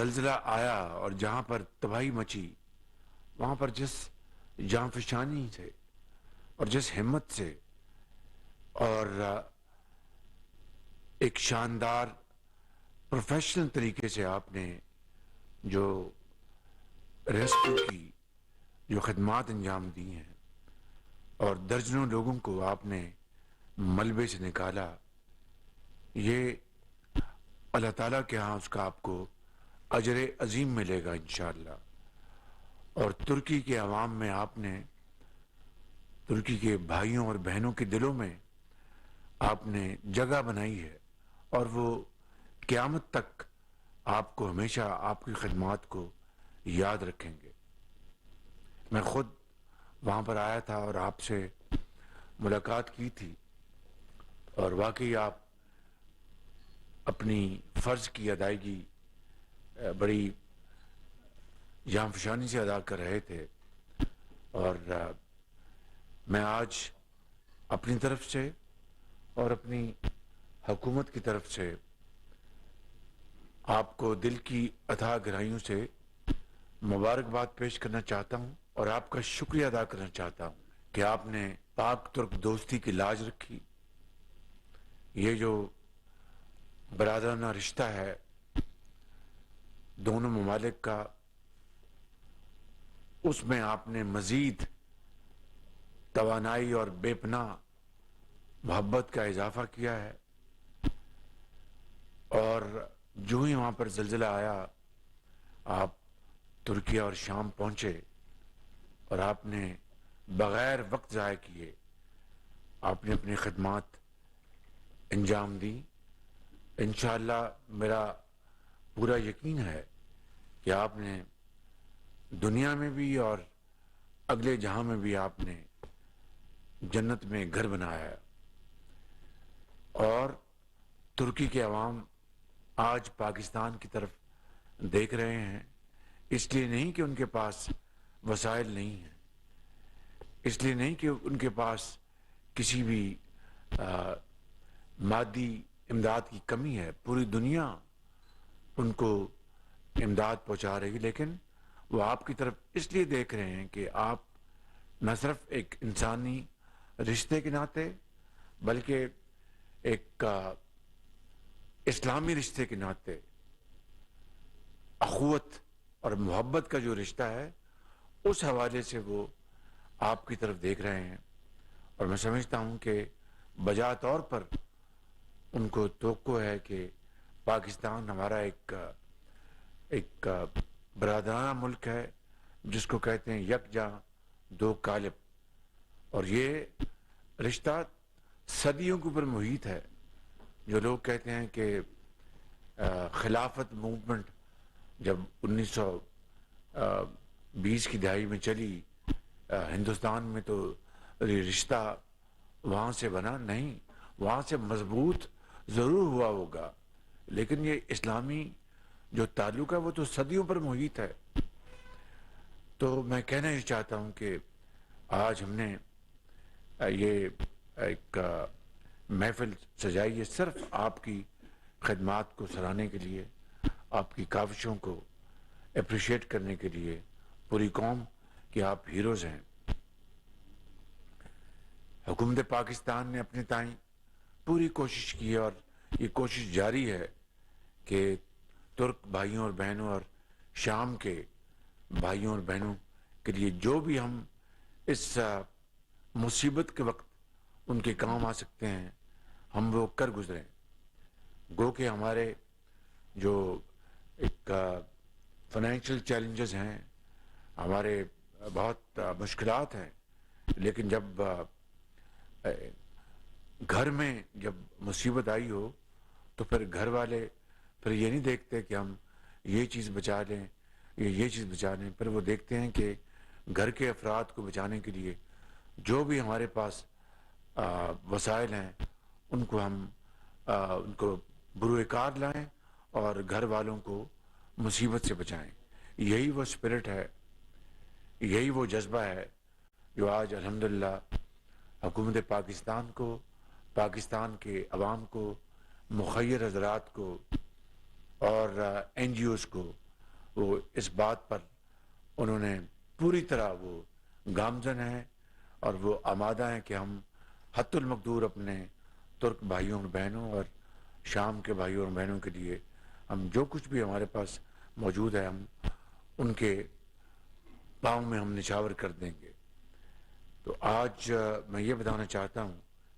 زلزلہ آیا اور جہاں پر تباہی مچی، وہاں پر جس جاں فشانی سے اور جس ہمت سے اور ایک شاندار پروفیشنل طریقے سے آپ نے جو ریسکیو کی جو خدمات انجام دی ہیں اور درجنوں لوگوں کو آپ نے ملبے سے نکالا، یہ اللہ تعالیٰ کے ہاں اس کا آپ کو اجر عظیم ملے گا انشاءاللہ۔ اور ترکی کے عوام میں آپ نے، ترکی کے بھائیوں اور بہنوں کے دلوں میں آپ نے جگہ بنائی ہے، اور وہ قیامت تک آپ کو ہمیشہ آپ کی خدمات کو یاد رکھیں گے۔ میں خود وہاں پر آیا تھا اور آپ سے ملاقات کی تھی، اور واقعی آپ اپنی فرض کی ادائیگی بڑی جانفشانی سے ادا کر رہے تھے، اور میں آج اپنی طرف سے اور اپنی حکومت کی طرف سے آپ کو دل کی اتھاہ گہرائیوں سے مبارکباد پیش کرنا چاہتا ہوں، اور آپ کا شکریہ ادا کرنا چاہتا ہوں کہ آپ نے پاک ترک دوستی کی لاج رکھی۔ یہ جو برادرانہ رشتہ ہے دونوں ممالک کا، اس میں آپ نے مزید توانائی اور بے پناہ محبت کا اضافہ کیا ہے۔ اور جو ہی وہاں پر زلزلہ آیا، آپ ترکیہ اور شام پہنچے، اور آپ نے بغیر وقت ضائع کیے آپ نے اپنی خدمات انجام دی۔ انشاءاللہ میرا پورا یقین ہے کہ آپ نے دنیا میں بھی اور اگلے جہاں میں بھی آپ نے جنت میں گھر بنایا ہے۔ اور ترکی کے عوام آج پاکستان کی طرف دیکھ رہے ہیں، اس لیے نہیں کہ ان کے پاس وسائل نہیں ہیں، اس لیے نہیں کہ ان کے پاس کسی بھی مادی امداد کی کمی ہے، پوری دنیا ان کو امداد پہنچا رہی، لیکن وہ آپ کی طرف اس لیے دیکھ رہے ہیں کہ آپ نہ صرف ایک انسانی رشتے کے ناطے بلکہ ایک اسلامی رشتے کے ناطے اخوت اور محبت کا جو رشتہ ہے، اس حوالے سے وہ آپ کی طرف دیکھ رہے ہیں۔ اور میں سمجھتا ہوں کہ بجا طور پر ان کو توقع ہے کہ پاکستان ہمارا ایک برادرانہ ملک ہے، جس کو کہتے ہیں یکجاں دو قالب، اور یہ رشتہ صدیوں کے اوپر محیط ہے۔ جو لوگ کہتے ہیں کہ خلافت موومنٹ جب 1920 کی دہائی میں چلی ہندوستان میں، تو رشتہ وہاں سے بنا نہیں، وہاں سے مضبوط ضرور ہوا ہوگا، لیکن یہ اسلامی جو تعلق ہے وہ تو صدیوں پر محیط ہے۔ تو میں کہنا یہ چاہتا ہوں کہ آج ہم نے یہ ایک محفل سجائی ہے صرف آپ کی خدمات کو سراہنے کے لیے، آپ کی کاوشوں کو اپریشیٹ کرنے کے لیے، پوری قوم کہ آپ ہیروز ہیں۔ حکومت پاکستان نے اپنے تائیں پوری کوشش کی ہے، اور یہ کوشش جاری ہے کہ ترک بھائیوں اور بہنوں اور شام کے بھائیوں اور بہنوں کے لیے جو بھی ہم اس مصیبت کے وقت ان کے کام آ سکتے ہیں ہم وہ کر گزریں۔ گو کہ ہمارے جو ایک فائنینشیل چیلنجز ہیں، ہمارے بہت مشکلات ہیں، لیکن جب گھر میں جب مصیبت آئی ہو تو پھر گھر والے پھر یہ نہیں دیکھتے کہ ہم یہ چیز بچا لیں یا یہ چیز بچا لیں، پھر وہ دیکھتے ہیں کہ گھر کے افراد کو بچانے کے لیے جو بھی ہمارے پاس وسائل ہیں ان کو ہم ان کو بروئے کار لائیں اور گھر والوں کو مصیبت سے بچائیں۔ یہی وہ اسپرٹ ہے، یہی وہ جذبہ ہے جو آج الحمدللہ حکومت پاکستان کو، پاکستان کے عوام کو، مخیر حضرات کو اور این جی اوز کو وہ اس بات پر انہوں نے پوری طرح وہ گامزن ہیں اور وہ آمادہ ہیں کہ ہم حتی المقدور اپنے ترک بھائیوں اور بہنوں اور شام کے بھائیوں اور بہنوں کے لیے ہم جو کچھ بھی ہمارے پاس موجود ہے ہم ان کے پاؤں میں ہم نچھاور کر دیں گے۔ تو آج میں یہ بتانا چاہتا ہوں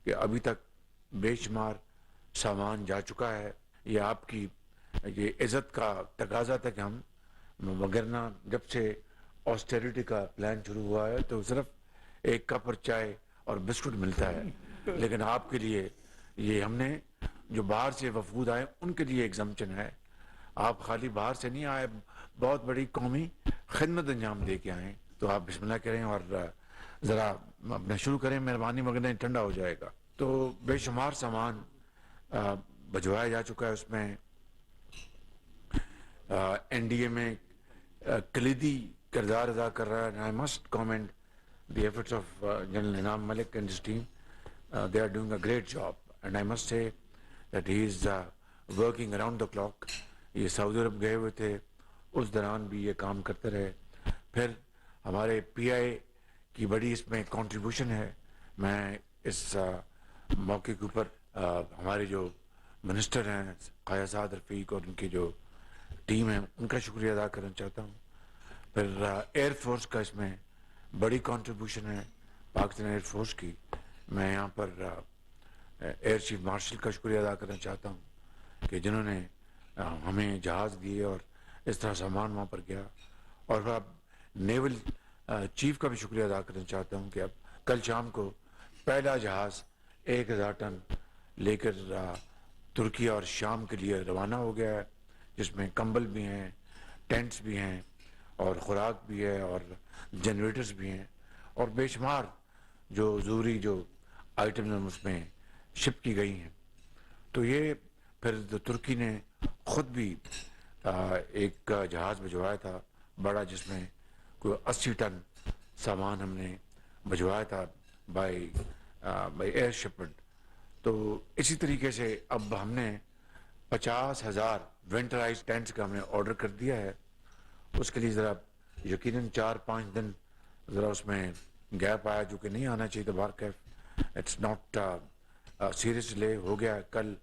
کہ ابھی تک بے شمار سامان جا چکا ہے۔ یہ آپ کی یہ عزت کا تقاضا تھا کہ ہم، وگرنہ جب سے آسٹیریٹی کا پلان شروع ہوا ہے تو صرف ایک کپ اور چائے اور بسکٹ ملتا ہے، لیکن آپ کے لیے یہ ہم نے جو باہر سے وفود آئے ان کے لیے ایگزمپشن ہے۔ آپ خالی باہر سے نہیں آئے، بہت بڑی قومی خدمت انجام دے کے آئے۔ تو آپ بسم اللہ کریں اور ذرا اپنا شروع کریں مہربانی، مگر ٹھنڈا ہو جائے گا۔ تو بے شمار سامان بھجوایا جا چکا ہے، اس میں این ڈی اے میں کلیدی کردار ادا کر رہا ہے۔ I must comment the efforts of General Inam Malik and his team. They are doing a great job and I must say that he is working around the clock. یہ سعودی عرب گئے ہوئے تھے، اس دوران بھی یہ کام کرتے رہے۔ پھر ہمارے پی آئی کی بڑی اس میں کنٹریبیوشن ہے۔ میں اس موقع کے اوپر ہمارے جو منسٹر ہیں قیاسات رفیق اور ان کی جو ٹیم ہے ان کا شکریہ ادا کرنا چاہتا ہوں۔ پھر ایئر فورس کا اس میں بڑی کنٹریبیوشن ہے، پاکستان ایئر فورس کی۔ میں یہاں پر ایئر چیف مارشل کا شکریہ ادا کرنا چاہتا ہوں کہ جنہوں نے ہمیں جہاز دیے اور اس طرح سامان وہاں پر گیا۔ اور پھر اب نیول چیف کا بھی شکریہ ادا کرنا چاہتا ہوں کہ اب کل شام کو پہلا جہاز 1000 ٹن لے کر ترکی اور شام کے لیے روانہ ہو گیا ہے، جس میں کمبل بھی ہیں، ٹینٹس بھی ہیں اور خوراک بھی ہے اور جنریٹرز بھی ہیں اور بے شمار جو ضروری جو آئٹم اس میں شپ کی گئی ہیں۔ تو یہ پھر ترکی نے خود بھی ایک جہاز بھجوایا تھا بڑا، جس میں کوئی 80 ٹن سامان ہم نے بھجوایا تھا بائی ایئر شپمنٹ۔ تو اسی طریقے سے اب ہم نے 50,000 ونٹرائز ٹینٹس کا ہم نے آرڈر کر دیا ہے۔ اس کے لیے ذرا یقیناً 4-5 دن ذرا اس میں گیپ آیا جو کہ نہیں آنا چاہیے تھا۔ بارکیف اٹس ناٹ سیریس ڈیلے ہو گیا۔ کل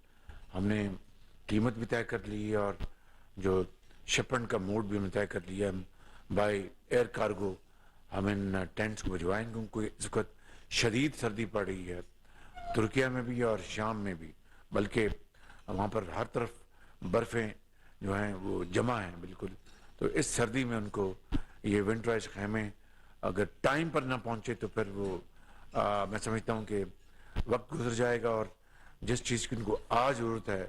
ہم نے قیمت بھی طے کر لی اور جو شپمنٹ کا موڈ بھی ہم نے طے کر لیا۔ بائی ایئر کارگو ہم ان ٹینٹس کو بھجوائیں گے، کیونکہ اس وقت شدید سردی پڑ رہی ہے ترکیہ میں بھی اور شام میں بھی، بلکہ وہاں پر ہر طرف برفیں جو ہیں وہ جمع ہیں بالکل۔ تو اس سردی میں ان کو یہ ونٹرائز خیمے اگر ٹائم پر نہ پہنچے تو پھر وہ میں سمجھتا ہوں کہ وقت گزر جائے گا اور جس چیز کی ان کو آج ضرورت ہے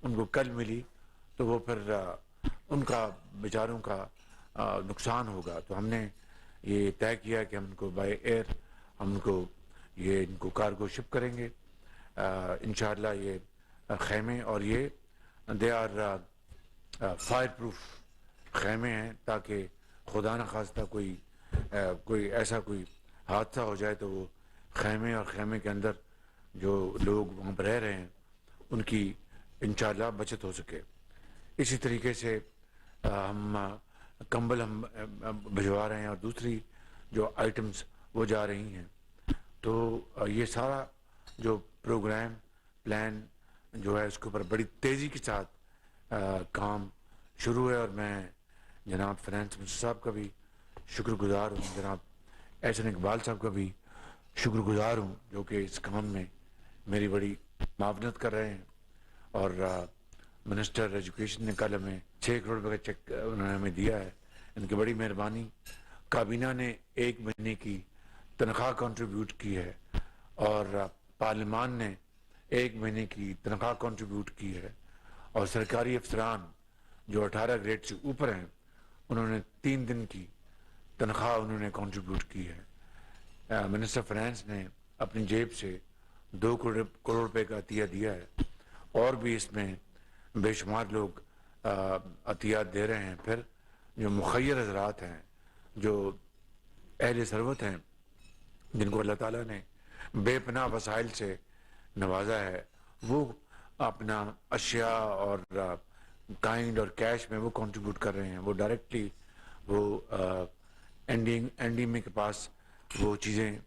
ان کو کل ملی تو وہ پھر ان کا بیچاروں کا نقصان ہوگا۔ تو ہم نے یہ طے کیا کہ ہم ان کو بائی ایئر ہم ان کو یہ ان کو کارگو شپ کریں گے انشاءاللہ۔ یہ خیمے اور یہ دے آر فائر پروف خیمے ہیں تاکہ خدا نخواستہ کوئی ایسا کوئی حادثہ ہو جائے تو وہ خیمے اور خیمے کے اندر جو لوگ وہاں پر رہ رہے ہیں ان کی انشاءاللہ بچت ہو سکے۔ اسی طریقے سے ہم کمبل ہم بھجوا رہے ہیں اور دوسری جو آئٹمز وہ جا رہی ہیں۔ تو یہ سارا جو پروگرام پلان جو ہے اس کے اوپر بڑی تیزی کے ساتھ کام شروع ہے اور میں جناب فائنانس منسٹر صاحب کا بھی شکر گزار ہوں، جناب احسن اقبال صاحب کا بھی شکر گزار ہوں جو کہ اس کام میں میری بڑی معاونت کر رہے ہیں۔ اور منسٹر ایجوکیشن نے کل ہمیں 6 کروڑ روپے کا چیک انہوں نے ہمیں دیا ہے، ان کی بڑی مہربانی۔ کابینہ نے 1 مہینے کی تنخواہ کنٹریبیوٹ کی ہے اور پارلیمان نے 1 مہینے کی تنخواہ کنٹریبیوٹ کی ہے اور سرکاری افسران جو 18 گریڈ سے اوپر ہیں انہوں نے 3 دن کی تنخواہ انہوں نے کنٹریبیوٹ کی ہے۔ منسٹر فائنانس نے اپنی جیب سے 2 کروڑ روپے کا عطیہ دیا ہے اور بھی اس میں بے شمار لوگ عطیات دے رہے ہیں۔ پھر جو مخیر حضرات ہیں، جو اہل ثروت ہیں، جن کو اللہ تعالیٰ نے بے پناہ وسائل سے نوازا ہے، وہ اپنا اشیاء اور کائنڈ اور کیش میں وہ کنٹریبیوٹ کر رہے ہیں. وہ ڈائریکٹلی وہ این ڈی ایم اے کے پاس وہ چیزیں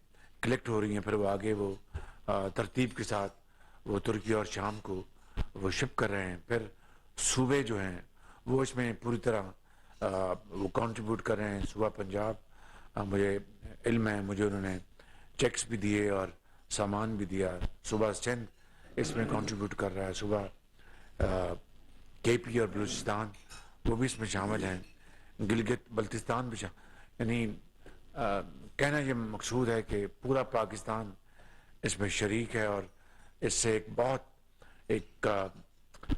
کلیکٹ ہو رہی ہیں, پھر وہ آگے وہ ترتیب کے ساتھ وہ ترکی اور شام کو وہ شپ کر رہے ہیں. پھر صوبے جو ہیں وہ اس میں پوری طرح وہ کنٹریبیوٹ کر رہے ہیں. صوبہ پنجاب, مجھے علم ہے, مجھے انہوں نے چیکس بھی دیے اور سامان بھی دیا. صوبہ سندھ اس میں کنٹریبیوٹ کر رہا ہے. صوبہ کے پی اور بلوچستان وہ بھی اس میں شامل ہیں. گلگت بلتستان بھی یعنی کہنا یہ مقصود ہے کہ پورا پاکستان اس میں شریک ہے, اور اس سے ایک بہت ایک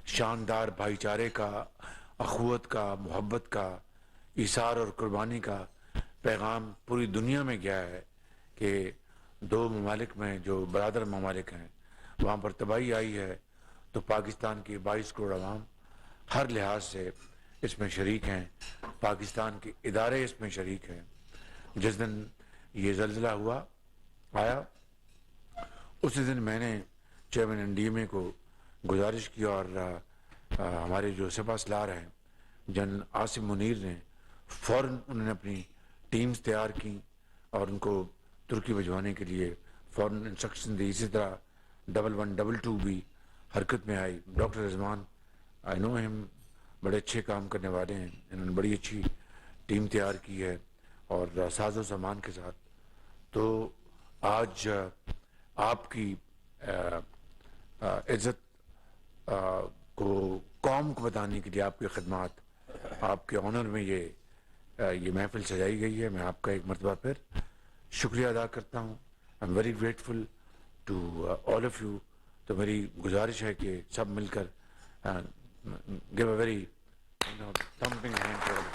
شاندار بھائی چارے کا, اخوت کا, محبت کا, ایثار اور قربانی کا پیغام پوری دنیا میں گیا ہے کہ دو ممالک میں جو برادر ممالک ہیں وہاں پر تباہی آئی ہے, تو پاکستان کی 22 کروڑ عوام ہر لحاظ سے اس میں شریک ہیں. پاکستان کے ادارے اس میں شریک ہیں. جس دن یہ زلزلہ آیا اسی دن میں نے چیئرمین این ڈی ایم اے کو گزارش کی, اور ہمارے جو سپہ سالار ہیں جنرل عاصم منیر نے فوراً انہوں نے اپنی ٹیمز تیار کی اور ان کو ترکی بھجوانے کے لیے فوراً انسٹرکشن دی. اسی طرح 1122 بھی حرکت میں آئی. ڈاکٹر رضوان آئی نو ہم بڑے اچھے کام کرنے والے ہیں, انہوں نے بڑی اچھی ٹیم تیار کی ہے اور ساز و سامان کے ساتھ. تو آج آپ کی عزت کو قوم کو بتانے کے لیے آپ کی خدمات, آپ کے آنر میں یہ محفل سجائی گئی ہے. میں آپ کا ایک مرتبہ پھر شکریہ ادا کرتا ہوں. I am very grateful to all of you. تو میری گزارش ہے کہ سب مل کر give a very thumping hand for them.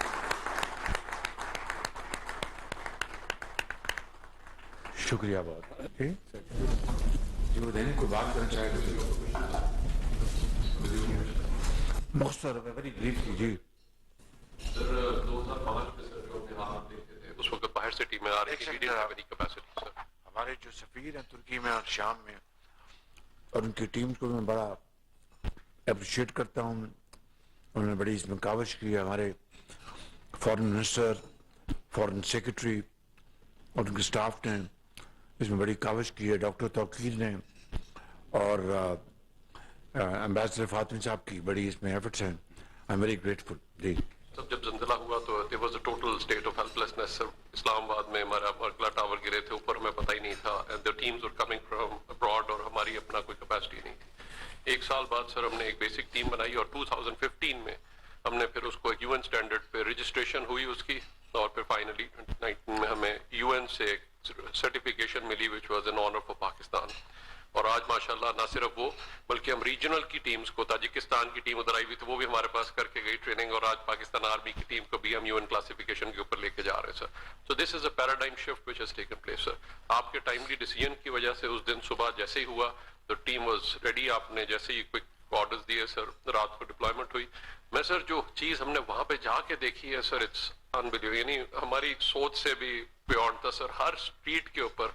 شکریہ بہت. جو دینے کو بات کرنا چاہے مختصر ویری بریفلی. جی سر 2005 میں سر جو ہم حالات دیکھتے تھے اس وقت باہر سے ٹیمیں آ رہی تھی, کیپیسٹی سر. ہمارے جو سفیر ہیں ترکی میں اور شام میں اور ان کی ٹیم کو میں بڑا اپریشیٹ کرتا ہوں. انہوں نے بڑی اس میں کاوش کی ہے. ہمارے فارن منسٹر, فارن سیکرٹری اور ان کے سٹاف نے اس میں بڑی کاوش کی ہے. ڈاکٹر توقیر نے اور امبیسڈر فاطمی صاحب کی بڑی اس میں ایفرٹس ہیں. I am very grateful. جی سب جب زلزلہ ہوا تو there was a total state of helplessness سر. اسلام آباد میں ہمارا اگلا ٹاور گرے تھے, اوپر ہمیں پتہ ہی نہیں تھا, and the teams were coming from abroad اور ہماری اپنا کوئی کیپیسٹی نہیں تھی. ایک سال بعد سر ہم نے ایک بیسک ٹیم بنائی اور 2015 میں ہم نے پھر اس کو ایک یو این اسٹینڈرڈ پہ رجسٹریشن ہوئی اس کی, اور پھر فائنلی 2019 میں ہمیں یو این سے ایک سرٹیفکیشن ملی which was an honor for Pakistan. اور آج ماشاءاللہ نہ صرف وہ بلکہ ہم ریجنل کی ٹیمز کو, تاجکستان کی ٹیم ادھر آئی ہوئی تھی وہ بھی ہمارے پاس کر کے گئی ٹریننگ, اور آج پاکستان آرمی کی ٹیم کو بھی ہم یو این کلاسیفیکیشن کے اوپر لے کے جا رہے ہیں sir. So this is a paradigm shift which has taken place sir. آپ کے ٹائملی ڈیسیجن کی وجہ سے اس دن صبح جیسے ہی ہوا تو ٹیم واز ریڈی. آپ نے جیسے ہی کوئک آرڈرز دیے سر, رات کو ڈپلائمنٹ ہوئی. میں سر جو چیز ہم نے وہاں پہ جا کے دیکھی ہے سر, اٹس انبلیویبل, یعنی ہماری سوچ سے بھی بیونڈ تھا سر. ہر اسٹریٹ کے اوپر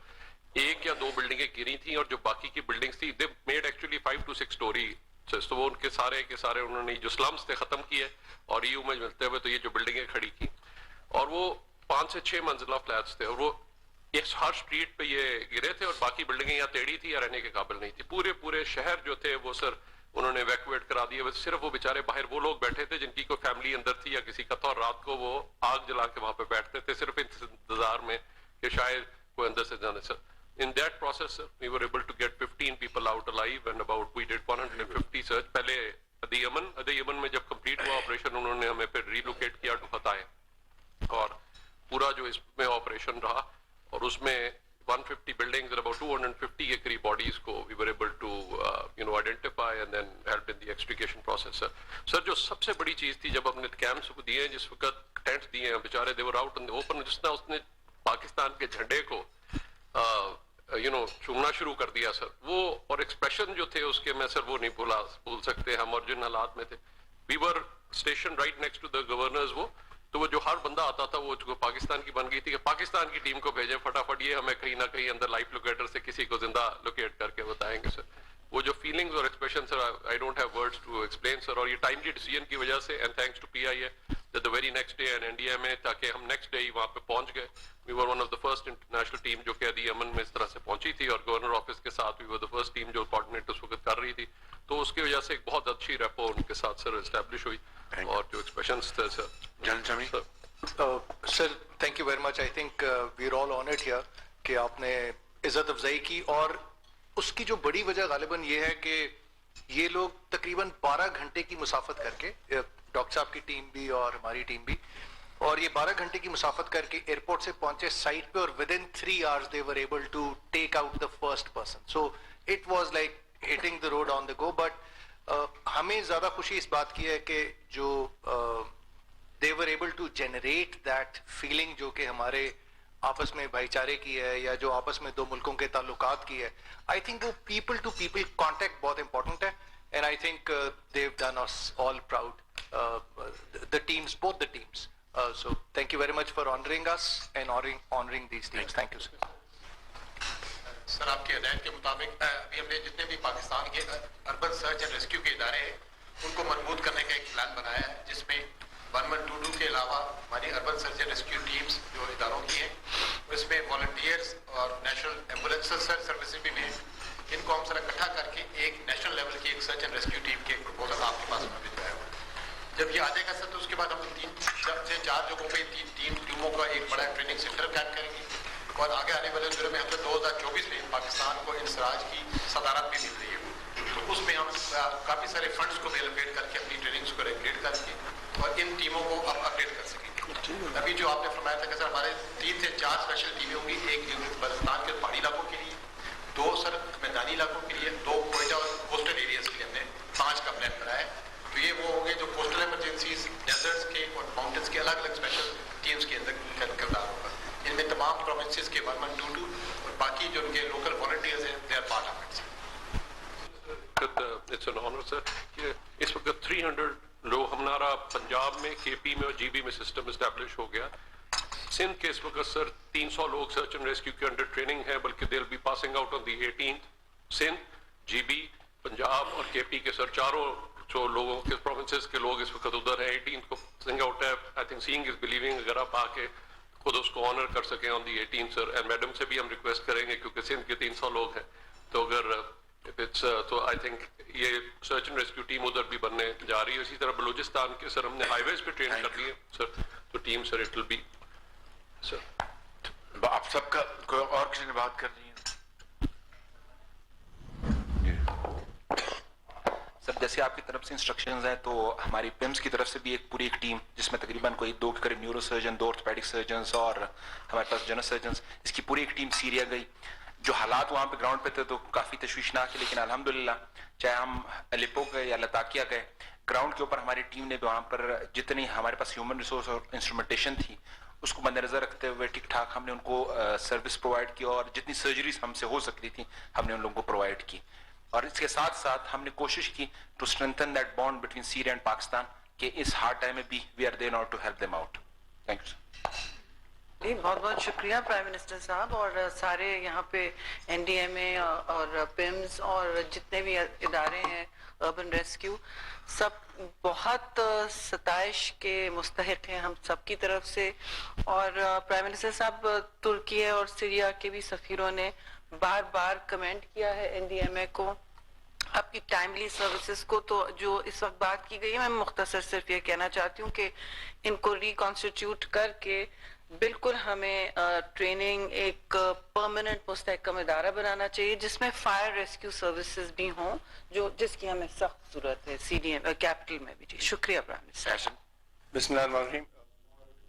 ایک یا دو بلڈنگیں گری تھیں, اور جو باقی کی بلڈنگز تھی they made actually 5 to 6 story. تو وہ ان کے سارے انہوں نے جو سلمز تھے ختم کیے اور ایو میں ملتے ہوئے تو یہ جو بلڈنگیں کھڑی کی, اور وہ 5 سے 6 منزلہ فلیٹس تھے, اور وہ ہر اسٹریٹ پہ یہ گرے تھے, اور باقی بلڈنگیں یا ٹیڑھی تھی یا رہنے کے قابل نہیں تھی. پورے شہر جو تھے وہ سر انہوں نے ایویکویٹ کرا دیے. صرف وہ بیچارے باہر وہ لوگ بیٹھے تھے جن کی کوئی فیملی اندر تھی یا کسی کا تھا, اور رات کو وہ آگ جلا کے وہاں پہ بیٹھتے تھے صرف انتظار میں کہ شاید کوئی اندر سے جانے. سر in that process sir, we were able to get 15 people out alive and about we did 150 search. پہلے ادی یمن میں جب کمپلیٹ ہوا آپریشن انہوں نے ہمیں پھر ریلوکیٹ کیا ٹو فتائے, اور پورا جو اس میں آپریشن رہا اور اس میں 150 buildings and about 250 کے قریب باڈیز کو we were able to identify and then help in the extrication process sir. سر جو سب سے بڑی چیز تھی جب ہم نے کیمپس کو دیے ہیں, جس وقت ٹینٹس دیے ہیں بیچارے they were out in the open, جس نے اس نے پاکستان کے جھنڈے کو چومنا شروع کر دیا سر. وہ اور ایکسپریشن جو تھے اس کے میں سر وہ نہیں بھول سکتے ہم, اور جن حالات میں تھے. We were station right next to the governors, وہ جو ہر بندہ آتا تھا وہ پاکستان کی بن گئی تھی کہ پاکستان کی ٹیم کو بھیجیں فٹافٹ, یہ ہمیں کہیں نہ کہیں اندر لائف لوکیٹر سے کسی کو زندہ لوکیٹ کر کے بتائیں گے سر. وہ جو فیلنگز اور expression sir I don't have words to explain sir, اور یہ ٹائملی ڈیسیجن کی وجہ سے and thanks to P I A that the very next day and India میں, تاکہ ہم نیکسٹ ڈے ہی وہاں پہ پہنچ گئے. we were one of the first international team جو کہ عدی امن میں اس طرح سے پہنچی تھی, اور گورنر آفس کے ساتھ we were the first team جو کوآرڈینیٹ اس وقت کر رہی تھی, تو اس کی وجہ سے ایک بہت اچھی ریپو ان کے ساتھ سر اسٹیبلش ہوئی. اور جو ایکسپریشنز تھے سر جنرل سمی. Sir thank you very much. I think we are all honoured here کہ آپ نے عزت افزائی کی, اور اس کی جو بڑی وجہ غالباً یہ ہے کہ یہ لوگ تقریباً 12 گھنٹے کی مسافت کر کے, ڈاکٹر صاحب کی ٹیم بھی اور ہماری ٹیم بھی, اور یہ 12 گھنٹے کی مسافت کر کے ایئرپورٹ سے پہنچے سائٹ پہ, اور ودن 3 hours they were able to take out the first person. So it was like hitting the road on the go. But ہمیں زیادہ خوشی اس بات کی ہے کہ جو they were able to generate that feeling جو کہ ہمارے آپس میں بھائی چارے کی ہے, یا جو آپس میں دو ملکوں کے تعلقات کی ہے. آئی تھنک وہ پیپل ٹو پیپل کانٹیکٹ بہت امپورٹنٹ ہے, and I think they've done us all proud, the teams, both the teams. So thank you very much for honoring us and honoring these teams. Thank you, sir. سر آپ کی ہدایت کے مطابق ابھی ہم نے جتنے بھی پاکستان کے اربن سرچ اینڈ ریسکیو کے ادارے ہیں ان کو مربوط کرنے کا ایک پلان بنایا ہے, جس میں 1122 کے علاوہ ہماری urban search and rescue teams جو اداروں کی ہیں, اس میں والنٹیئرز اور نیشنل ایمبولینس سروسز بھی ہیں. ان کو ہم سر اکٹھا کر کے ایک نیشنل لیول کی ایک سرچ اینڈ ریسکیو ٹیم کی ایک پروپوزل آپ کے پاس میں بھیجوایا ہوا ہے. جب یہ آ جائے گا سر تو اس کے بعد ہم 3 سے 4 جگہوں پہ 3 ٹیموں کا ایک بڑا ٹریننگ سینٹر قائم کریں گے, اور آگے آنے والے دنوں میں ہم 2024 میں پاکستان کو انسراج کی صدارت بھی مل رہی ہے, تو اس میں ہم کافی سارے فنڈز کو بھی الوکیٹ کر کے اپنی ٹریننگز کو ریگولیٹ کر کے اور ان ٹیموں کو اپ گریڈ کر سکیں گے. ابھی جو آپ نے فرمایا تھا کہ سر ہمارے 3 سے 4 اسپیشل ٹیمیں ہوں گی, ایک بلوچستان کے پہاڑی علاقوں کے لیے, 2 سر میدانی علاقوں کے لیے, 2 کوئٹہ اور کوسٹل ایریاز کے لیے ہم نے 5 کا پلان بنایا ہے. تو یہ وہ ہوں گے جو کوسٹل ایمرجنسیز, ڈیزرٹس کے اور ماؤنٹینس کے الگ الگ اسپیشل ٹیمز کے اندر کردار ہوگا. ان میں تمام پروونسز کے 1122 اور باقی جو ان کے لوکل والنٹیئرز ہیں they are part of it. It's an honour sir کہ اس وقت 300 لوگ ہمارا پنجاب میں, کے پی میں اور جی بی میں سسٹم اسٹیبلش ہو گیا. سندھ کے اس وقت سر 300 لوگ سرچ اینڈ ریسکیو کے انڈر ٹریننگ ہے, بلکہ they will be passing out on the 18th. Sindh, G B, Punjab اور کے پی کے سر چاروں جو لوگوں کے پروونسز کے لوگ اس وقت ادھر ہیں. 18th کو پاسنگ آؤٹ ہے. I think saying is believing, اگر آپ آ کے خود اس کو آنر کر سکیں آن the 18th sir. And madam سے بھی ہم ریکویسٹ کریں گے کیونکہ سندھ کے 300 لوگ ہیں, تو اگر تو آئی تھنک یہ سرچ اینڈ ریسکیو ٹیم ادھر بھی بننے جا رہی ہے. اسی طرح بلوچستان کے سر ہم نے ہائی ویز پہ ٹرین کر لی ہے سر, تو team sir it will be sir. آپ سب کا کوئی اور کسی نے بات کرنی ہے؟ سر جیسے آپ کی طرف سے انسٹرکشنز ہیں, تو ہماری پیمز کی طرف سے بھی پوری ایک ٹیم جس میں تقریباً کوئی 2 کے قریب نیورو سرجن, 2 آرتھوپیڈک سرجنز اور ہمارے پاس جنرل سرجنز, اس کی پوری ایک ٹیم سیریا گئی. جو حالات وہاں پہ گراؤنڈ پہ تھے تو کافی تشویشناک ہے, لیکن الحمدللہ چاہے ہم الیپو گئے یا لتاکیہ گئے, گراؤنڈ کے اوپر ہماری ٹیم نے وہاں پر جتنی ہمارے پاس ہیومن ریسورس اور انسٹرومنٹیشن تھی اس کو مد نظر رکھتے ہوئے ٹھیک ٹھاک ہم نے ان کو سروس پرووائڈ کی, اور جتنی سرجریز ہم سے ہو سکتی تھیں ہم نے ان لوگوں کو پرووائڈ کی. اور اس کے ساتھ ساتھ ہم نے کوشش کی to strengthen that bond between Syria and Pakistan, کہ اس ہارڈ ٹائم میں بھی we are there now to help them out. Thank you sir. جی بہت بہت شکریہ پرائم منسٹر صاحب اور سارے یہاں پہ این ڈی ایم اے اور پیمز اور جتنے بھی ادارے ہیں اربن ریسکیو, سب بہت ستائش کے مستحق ہیں ہم سب کی طرف سے. اور پرائم منسٹر صاحب, ترکی اور سیریا کے بھی سفیروں نے بار بار کمنٹ کیا ہے این ڈی ایم اے کو, آپ کی ٹائملی سروسز کو. تو جو اس وقت بات کی گئی ہے, میں مختصر صرف یہ کہنا چاہتی ہوں کہ ان کو ریکانسٹیٹیوٹ کر کے بالکل ہمیں ٹریننگ ایک پرماننٹ مستحکم ادارہ بنانا چاہیے جس میں فائر ریسکیو سروسز بھی ہوں, جس کی ہمیں سخت ضرورت ہے سی ڈی ایم کیپٹل میں بھی. جی شکریہ پرائم منسٹر. بسم اللہ الرحمن الرحیم.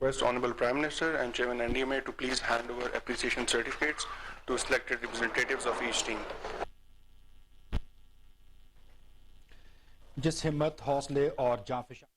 Request Honorable Prime Minister and Chairman NDMA to please hand over appreciation certificates to selected representatives of each team. جس ہمت, حوصلے اور جاں فشاں